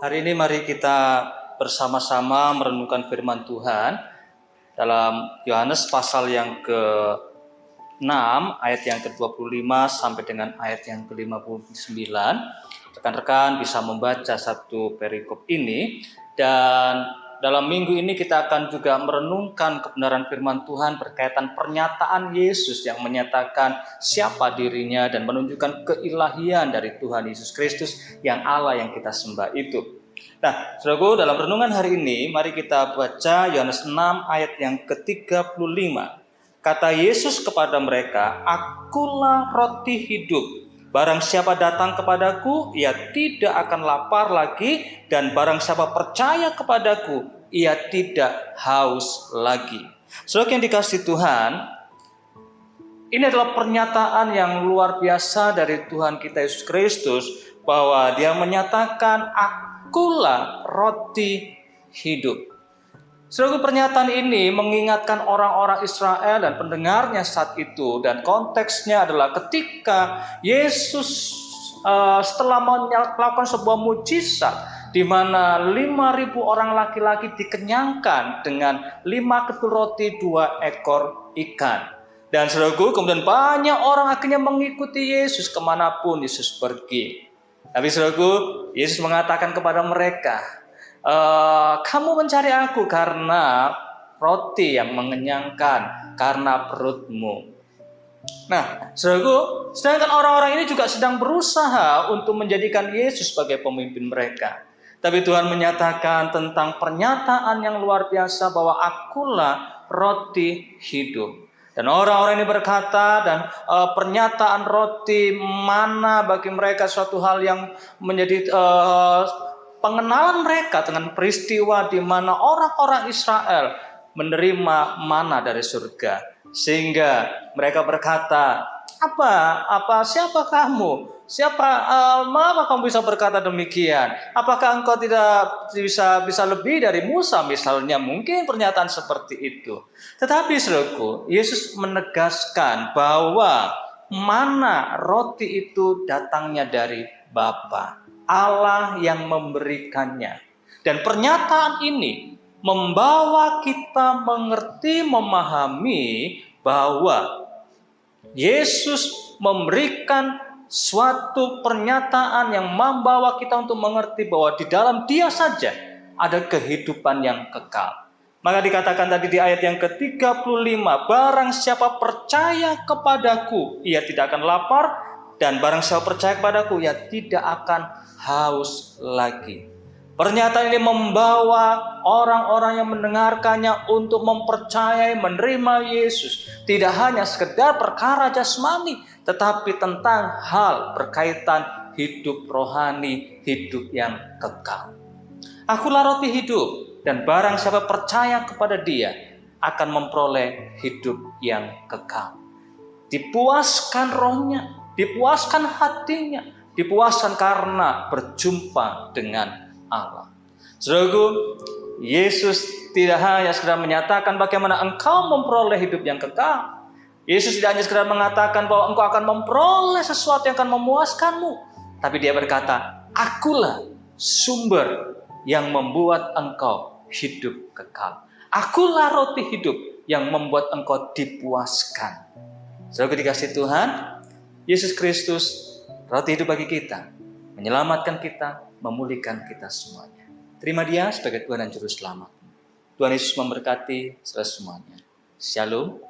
Hari ini mari kita bersama-sama merenungkan firman Tuhan dalam Yohanes pasal yang ke-6 ayat yang ke-25 sampai dengan ayat yang ke-59. Rekan-rekan bisa membaca satu perikop ini, dan dalam minggu ini kita akan juga merenungkan kebenaran firman Tuhan berkaitan pernyataan Yesus yang menyatakan siapa dirinya dan menunjukkan keilahian dari Tuhan Yesus Kristus yang Allah yang kita sembah itu. Nah, saudaraku, dalam renungan hari ini mari kita baca Yohanes 6 ayat yang ke-35. Kata Yesus kepada mereka, "Akulah roti hidup. Barang siapa datang kepadaku, ia tidak akan lapar lagi, dan barang siapa percaya kepadaku, ia tidak haus lagi." Saudara yang dikasihi Tuhan, ini adalah pernyataan yang luar biasa dari Tuhan kita Yesus Kristus, bahwa Dia menyatakan, "Akulah roti hidup." Saudara, pernyataan ini mengingatkan orang-orang Israel dan pendengarnya saat itu, dan konteksnya adalah ketika Yesus setelah melakukan sebuah mujizat di mana 5.000 orang laki-laki dikenyangkan dengan 5 ketul roti 2 ekor ikan. Dan saudaraku, kemudian banyak orang akhirnya mengikuti Yesus kemanapun Yesus pergi. Tapi saudaraku, Yesus mengatakan kepada mereka, "Kamu mencari aku karena roti yang mengenyangkan, karena perutmu." Nah, saudaraku, sedangkan orang-orang ini juga sedang berusaha untuk menjadikan Yesus sebagai pemimpin mereka. Tapi Tuhan menyatakan tentang pernyataan yang luar biasa bahwa akulah roti hidup. Dan orang-orang ini berkata, dan pernyataan roti mana bagi mereka suatu hal yang menjadi pengenalan mereka dengan peristiwa di mana orang-orang Israel menerima mana dari surga. Sehingga mereka berkata, siapa kamu? Mengapa kamu bisa berkata demikian? Apakah engkau tidak bisa lebih dari Musa misalnya? Mungkin pernyataan seperti itu. Tetapi saudaraku, Yesus menegaskan bahwa mana roti itu datangnya dari Bapa, Allah yang memberikannya. Dan pernyataan ini membawa kita mengerti, memahami bahwa Yesus memberikan suatu pernyataan yang membawa kita untuk mengerti bahwa di dalam Dia saja ada kehidupan yang kekal. Maka dikatakan tadi di ayat yang ke-35, "Barang siapa percaya kepadaku, ia tidak akan lapar, dan barang siapa percaya kepadaku, ia tidak akan haus lagi." Pernyataan ini membawa orang-orang yang mendengarkannya untuk mempercayai, menerima Yesus. Tidak hanya sekedar perkara jasmani, tetapi tentang hal berkaitan hidup rohani, hidup yang kekal. "Akulah roti hidup, dan barang siapa percaya kepada Dia akan memperoleh hidup yang kekal." Dipuaskan rohnya, dipuaskan hatinya, dipuaskan karena berjumpa dengan Allah. Saudaraku, Yesus tidak hanya sekedar menyatakan bagaimana engkau memperoleh hidup yang kekal. Yesus tidak hanya sekedar mengatakan bahwa engkau akan memperoleh sesuatu yang akan memuaskanmu. Tapi Dia berkata, "Akulah sumber yang membuat engkau hidup kekal. Akulah roti hidup yang membuat engkau dipuaskan." Saudara dikasihi Tuhan, Yesus Kristus roti hidup bagi kita, menyelamatkan kita, memulihkan kita semuanya. Terima Dia sebagai Tuhan dan Juru Selamat. Tuhan Yesus memberkati saudara semuanya. Shalom.